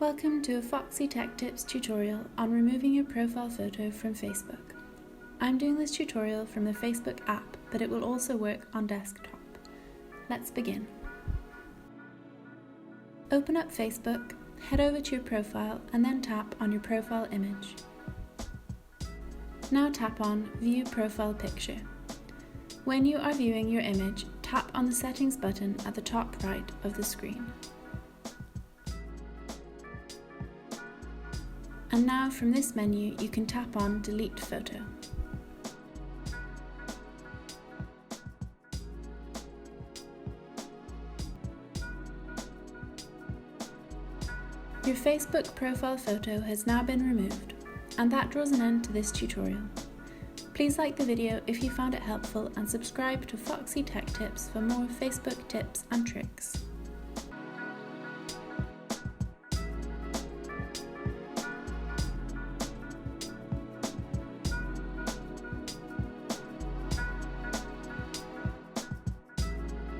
Welcome to a Foxy Tech Tips tutorial on removing your profile photo from Facebook. I'm doing this tutorial from the Facebook app, but it will also work on desktop. Let's begin. Open up Facebook, head over to your profile and then tap on your profile image. Now tap on View Profile Picture. When you are viewing your image, tap on the Settings button at the top right of the screen. And now from this menu you can tap on Delete Photo. Your Facebook profile photo has now been removed, and that draws an end to this tutorial. Please like the video if you found it helpful and subscribe to Foxy Tech Tips for more Facebook tips and tricks.